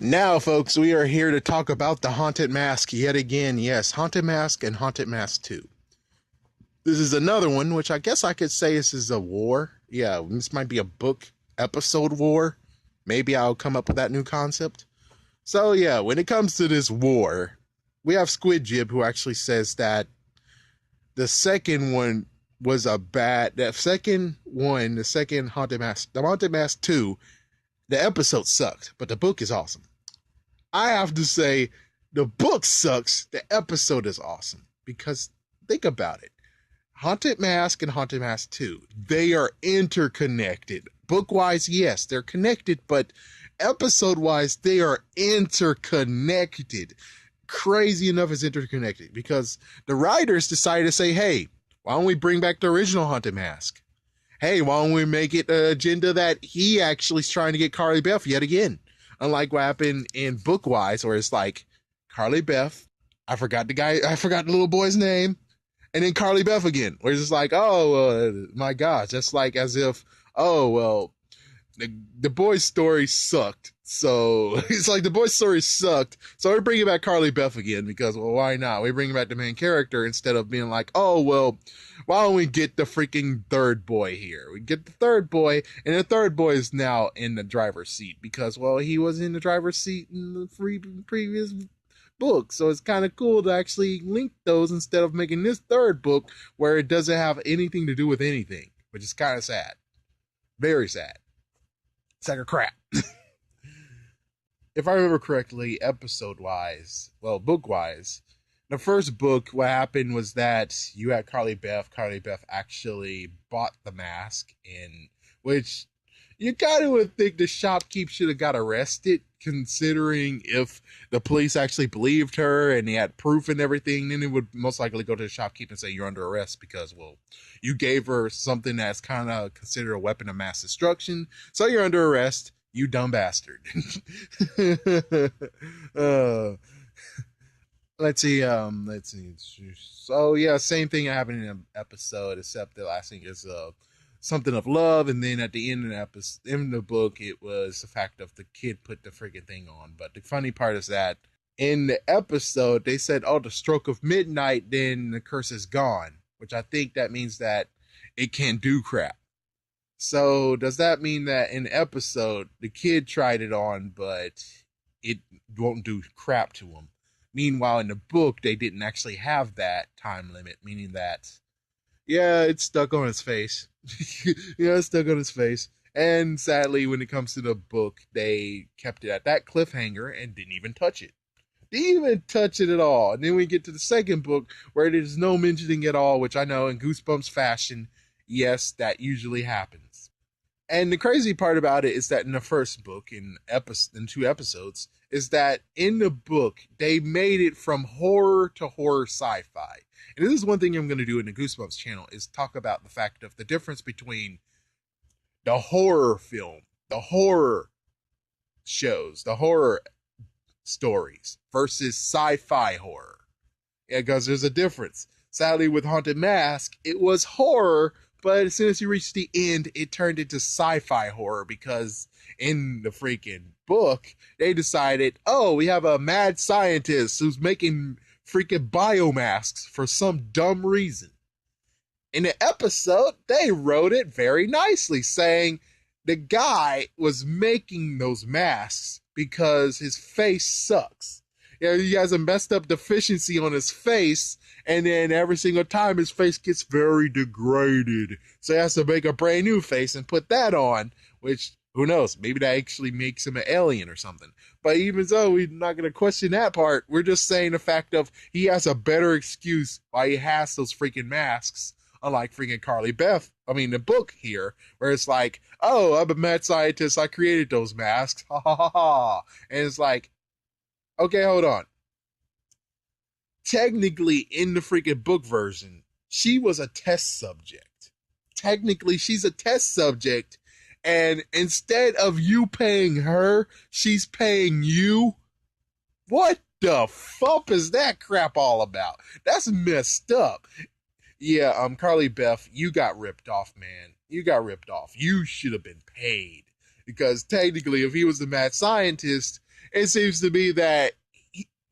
Now, folks, we are here to talk about the Haunted Mask yet again. Yes, Haunted Mask and Haunted Mask 2. This is another one, which I guess I could say this is a war. Yeah, this might be a book episode war. Maybe I'll come up with that new concept. So, yeah, when it comes to this war, we have Squidjib who actually says that the second one was a bad. That second one, the second Haunted Mask, the Haunted Mask 2, the episode sucked, but the book is awesome. I have to say, the book sucks. The episode is awesome. Because think about it. Haunted Mask and Haunted Mask 2, they are interconnected. Book-wise, yes, they're connected, but episode-wise, they are interconnected. Crazy enough, it's interconnected. Because the writers decided to say, hey, why don't we bring back the original Haunted Mask? Hey, why don't we make it an agenda that he actually is trying to get Carly Beth yet again? Unlike what happened in Bookwise, where it's like Carly Beth, I forgot the little boy's name, and then Carly Beth again, where it's just like, oh, my gosh, that's like as if, oh, well, the boy's story sucked. So it's like the boy's story sucked. So we're bringing back Carly Beth again because, well, why not? We bring back the main character instead of being like, oh, well, why don't we get the freaking third boy here? We get the third boy, and the third boy is now in the driver's seat because, well, he was in the driver's seat in the previous book. So it's kind of cool to actually link those instead of making this third book where it doesn't have anything to do with anything, which is kind of sad. Very sad. Sack of crap. If I remember correctly, episode-wise, well, book-wise, the first book, what happened was that you had Carly Beth. Carly Beth actually bought the mask, in which you kind of would think the shopkeep should have got arrested, considering if the police actually believed her and they had proof and everything, then it would most likely go to the shopkeep and say you're under arrest because, well, you gave her something that's kind of considered a weapon of mass destruction, so you're under arrest. You dumb bastard. Let's see. So yeah, same thing happened in an episode, except the last thing is something of love, and then at the end of the episode, in the book, it was the fact of the kid put the freaking thing on. But the funny part is that in the episode, they said, "Oh, the stroke of midnight, then the curse is gone," which I think that means that it can't do crap. So does that mean that in the episode, the kid tried it on, but it won't do crap to him? Meanwhile, in the book, they didn't actually have that time limit, meaning that, yeah, it's stuck on his face. Yeah, it's stuck on his face. And sadly, when it comes to the book, they kept it at that cliffhanger and didn't even touch it. Didn't even touch it at all. And then we get to the second book where there's no mentioning at all, which I know in Goosebumps fashion, yes, that usually happens. And the crazy part about it is that in the first book, in two episodes, is that in the book, they made it from horror to horror sci-fi. And this is one thing I'm going to do in the Goosebumps channel, is talk about the fact of the difference between the horror film, the horror shows, the horror stories versus sci-fi horror. Yeah, because there's a difference. Sadly, with Haunted Mask, it was horror, but as soon as you reach the end, it turned into sci-fi horror because in the freaking book, they decided, oh, we have a mad scientist who's making freaking biomasks for some dumb reason. In the episode, they wrote it very nicely, saying the guy was making those masks because his face sucks. Yeah, he has a messed up deficiency on his face, and then every single time his face gets very degraded. So he has to make a brand new face and put that on, which, who knows, maybe that actually makes him an alien or something. But even so, we're not going to question that part. We're just saying the fact of he has a better excuse why he has those freaking masks, unlike freaking Carly Beth. I mean, the book here, where it's like, oh, I'm a mad scientist, I created those masks, ha ha ha ha. And it's like, okay, hold on. Technically, in the freaking book version, she was a test subject. Technically, she's a test subject, and instead of you paying her, she's paying you. What the fuck is that crap all about? That's messed up. Yeah, Carly Beth, you got ripped off, man. You got ripped off. You should have been paid. Because technically, if he was the mad scientist it seems to be that,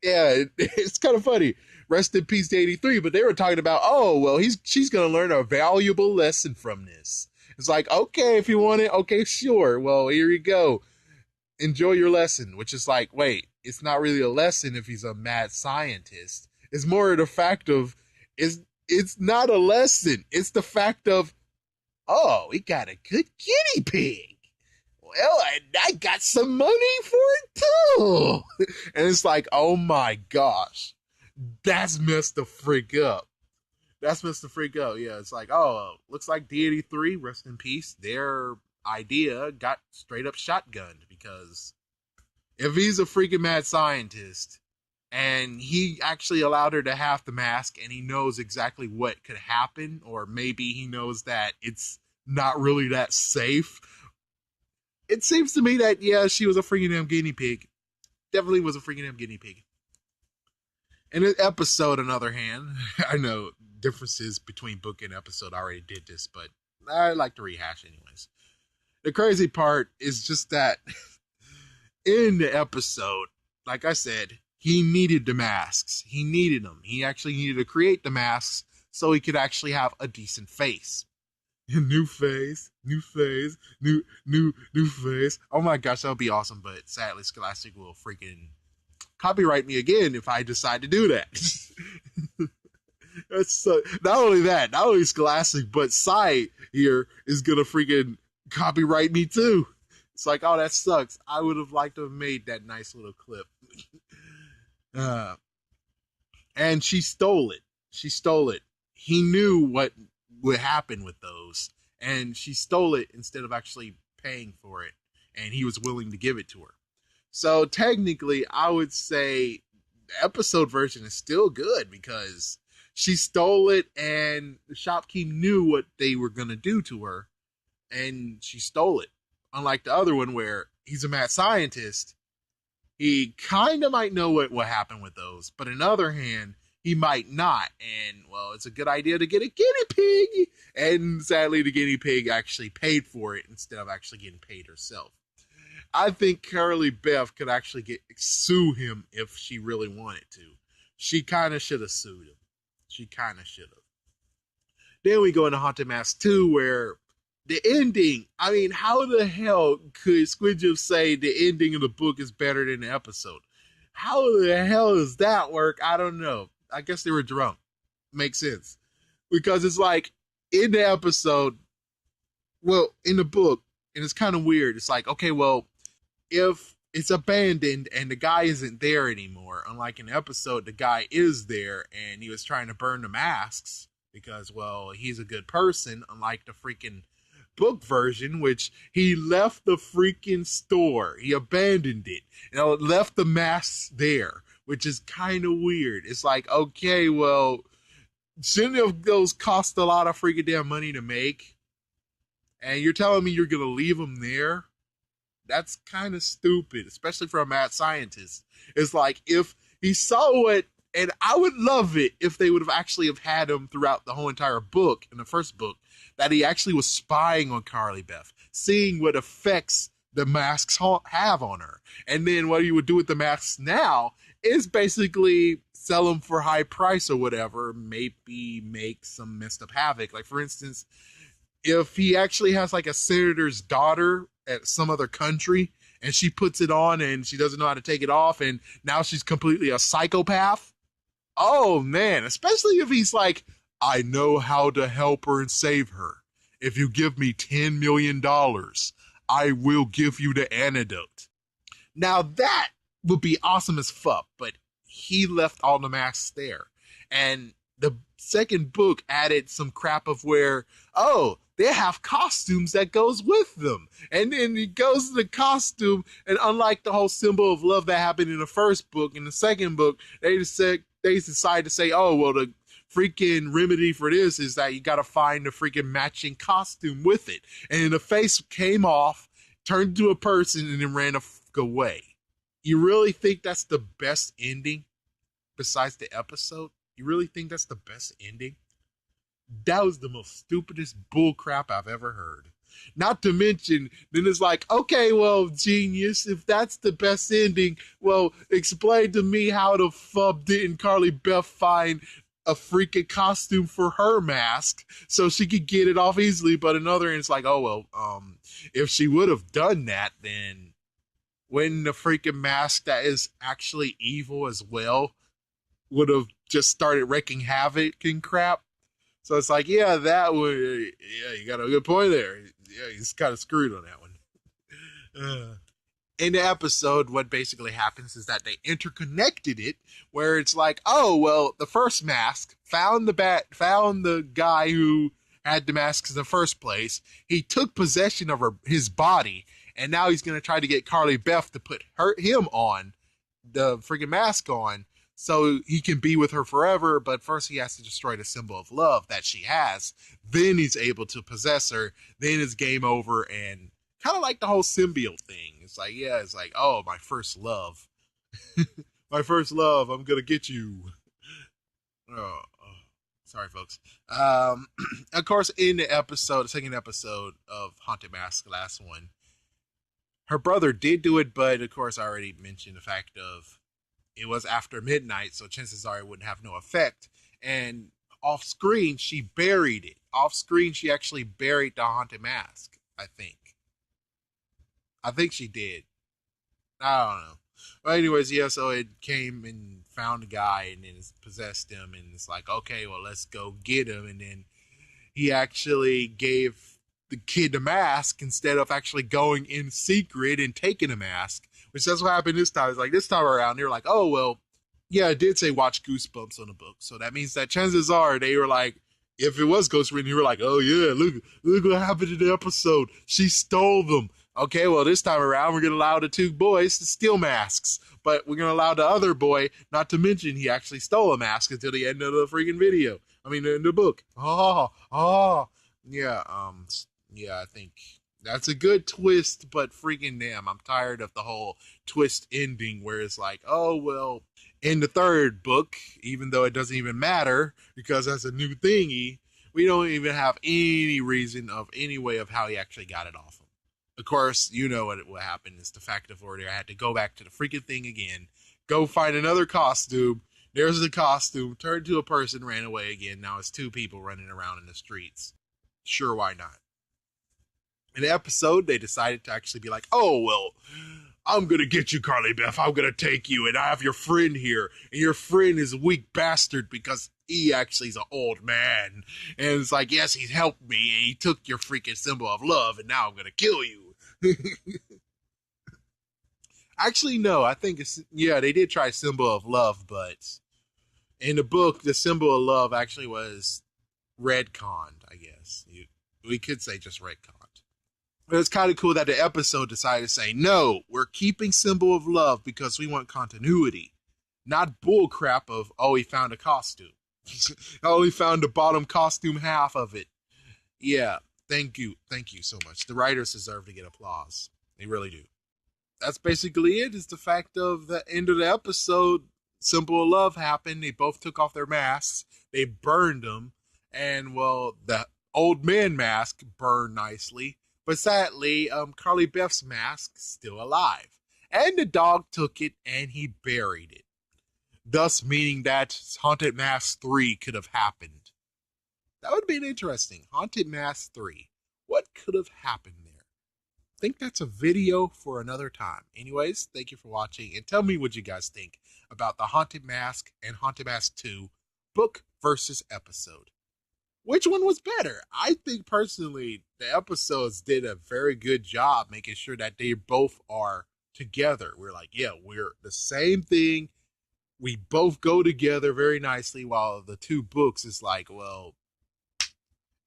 yeah, it's kind of funny. Rest in peace to 83, but they were talking about, oh, well, she's going to learn a valuable lesson from this. It's like, okay, if you want it, okay, sure. Well, here you go. Enjoy your lesson, which is like, wait, it's not really a lesson if he's a mad scientist. It's more the fact of, it's not a lesson. It's the fact of, oh, we got a good guinea pig. Well, I got some money for it too. And it's like, oh my gosh, that's messed the freak up. That's messed the freak up. Yeah, it's like, oh, looks like D83, rest in peace, their idea got straight up shotgunned, because if he's a freaking mad scientist and he actually allowed her to have the mask and he knows exactly what could happen, or maybe he knows that it's not really that safe, it seems to me that, yeah, she was a freaking damn guinea pig. Definitely was a freaking damn guinea pig. In an episode, on the other hand, I know differences between book and episode. I already did this, but I like to rehash anyways. The crazy part is just that in the episode, like I said, he needed the masks. He needed them. He actually needed to create the masks so he could actually have a decent face. New face, new face, new face. Oh my gosh, that would be awesome. But sadly, Scholastic will freaking copyright me again if I decide to do that. That's so, not only Scholastic, but Psy here is gonna freaking copyright me too. It's like, oh, that sucks. I would have liked to have made that nice little clip. And she stole it. She stole it. He knew what would happen with those, and she stole it instead of actually paying for it, and he was willing to give it to her. So technically, I would say the episode version is still good, because she stole it and the shopkeep knew what they were going to do to her, and she stole it. Unlike the other one where he's a mad scientist, he kind of might know what happened with those, but on the other hand, he might not. And, well, it's a good idea to get a guinea pig. And sadly, the guinea pig actually paid for it instead of actually getting paid herself. I think Carly Beth could actually sue him if she really wanted to. She kind of should have sued him. She kind of should have. Then we go into Haunted Mask 2, where the ending, I mean, how the hell could Squidjib say the ending of the book is better than the episode? How the hell does that work? I don't know. I guess they were drunk. Makes sense. Because it's like, in the episode, well, in the book, and it's kind of weird. It's like, okay, well, if it's abandoned and the guy isn't there anymore, unlike in the episode, the guy is there and he was trying to burn the masks because, well, he's a good person, unlike the freaking book version, which he left the freaking store. He abandoned it and left the masks there, which is kind of weird. It's like, okay, well, shouldn't have those cost a lot of freaking damn money to make? And you're telling me you're going to leave them there? That's kind of stupid, especially for a mad scientist. It's like, if he saw it, and I would love it if they would have actually have had him throughout the whole entire book, in the first book, that he actually was spying on Carly Beth, seeing what effects the masks have on her. And then what he would do with the masks now is basically sell them for high price or whatever, maybe make some messed up havoc. Like, for instance, if he actually has like a senator's daughter at some other country and she puts it on and she doesn't know how to take it off and now she's completely a psychopath. Oh man, especially if he's like, I know how to help her and save her. If you give me $10 million, I will give you the antidote. Now that would be awesome as fuck, but he left all the masks there. And the second book added some crap of where, oh, they have costumes that goes with them. And then he goes to the costume, and unlike the whole symbol of love that happened in the first book, in the second book, they decide to say, oh, well, the freaking remedy for this is that you got to find the freaking matching costume with it. And then the face came off, turned into a person, and then ran the fuck away. You really think that's the best ending besides the episode? You really think that's the best ending? That was the most stupidest bull crap I've ever heard. Not to mention, then it's like, okay, well, genius, if that's the best ending, well, explain to me how the fuck didn't Carly Beth find a freaking costume for her mask so she could get it off easily. But another end, it's like, oh well, if she would have done that, then when the freaking mask that is actually evil as well would have just started wreaking havoc and crap. So it's like, yeah, that would, yeah, you got a good point there. Yeah, he's kind of screwed on that one. In the episode, what basically happens is that they interconnected it, where it's like, oh well, the first mask found the guy who had the mask in the first place. He took possession of his body, and now he's gonna try to get Carly Beth to put him on the freaking mask on, so he can be with her forever. But first, he has to destroy the symbol of love that she has. Then he's able to possess her. Then it's game over, and kind of like the whole symbiote thing. It's like, yeah, it's like, oh, my first love. My first love, I'm going to get you. Oh, sorry, folks. Of course, in the second episode of Haunted Mask, the last one, her brother did do it, but of course, I already mentioned the fact of it was after midnight, so chances are it wouldn't have no effect. And off screen, she buried it. Off screen, she actually buried the Haunted Mask, I think. I think she did. I don't know. But anyways, yeah, so it came and found a guy and then it's possessed him, and it's like, okay, well, let's go get him. And then he actually gave the kid the mask instead of actually going in secret and taking a mask, which that's what happened this time. It's like, this time around, they're like, oh, well, yeah, it did say watch Goosebumps on the book. So that means that chances are they were like, if it was Ghost Written, you were like, oh, yeah, look what happened in the episode. She stole them. Okay, well, this time around, we're going to allow the two boys to steal masks. But we're going to allow the other boy, not to mention he actually stole a mask until the end of the freaking video. I mean, in the book. Yeah, I think that's a good twist, but freaking damn, I'm tired of the whole twist ending where it's like, oh, well, in the third book, even though it doesn't even matter because that's a new thingy, we don't even have any reason of any way of how he actually got it off him. Of course, you know what happened is the fact of order. I had to go back to the freaking thing again, go find another costume. There's the costume, turned to a person, ran away again. Now it's two people running around in the streets. Sure, why not? In the episode, they decided to actually be like, oh, well, I'm going to get you, Carly Beth. I'm going to take you, and I have your friend here. And your friend is a weak bastard because he actually is an old man. And it's like, yes, he's helped me, and he took your freaking symbol of love, and now I'm going to kill you. Actually, no, I think it's, yeah, they did try symbol of love, but in the book, the symbol of love actually was retconned, I guess. We could say just retconned. But it's kind of cool that the episode decided to say, no, we're keeping symbol of love because we want continuity. Not bullcrap of, oh, he found a costume. Oh, he found the bottom costume half of it. Yeah, thank you so much. The writers deserve to get applause. They really do. That's basically it. Is the fact of the end of the episode, symbol of love happened. They both took off their masks. They burned them. And, well, the old man mask burned nicely. But sadly, Carly Beth's mask's still alive. And the dog took it and he buried it. Thus meaning that Haunted Mask 3 could have happened. That would have been interesting. Haunted Mask 3. What could have happened there? I think that's a video for another time. Anyways, thank you for watching. And tell me what you guys think about the Haunted Mask and Haunted Mask 2 book versus episode. Which one was better? I think personally the episodes did a very good job making sure that they both are together. We're like, yeah, we're the same thing. We both go together very nicely, while the two books is like, well,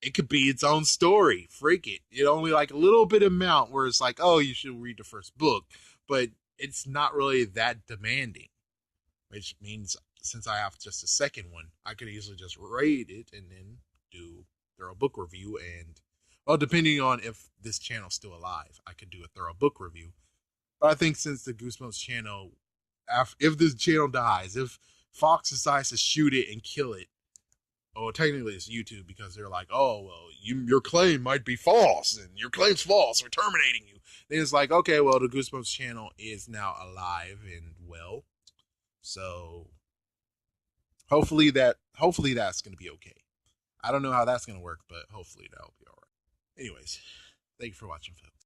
it could be its own story. Freak it. It only like a little bit amount where it's like, oh, you should read the first book. But it's not really that demanding. Which means since I have just a second one, I could easily just read it and then do thorough book review. And, well, depending on if this channel's still alive, I could do a thorough book review. But I think since the Goosebumps channel, if this channel dies, if Fox decides to shoot it and kill it, oh, technically it's YouTube because they're like, oh, well, your claim might be false and your claim's false. We're terminating you. And it's like, okay, well, the Goosebumps channel is now alive and well. So hopefully that's going to be okay. I don't know how that's going to work, but hopefully that'll be all right. Anyways, thank you for watching, folks.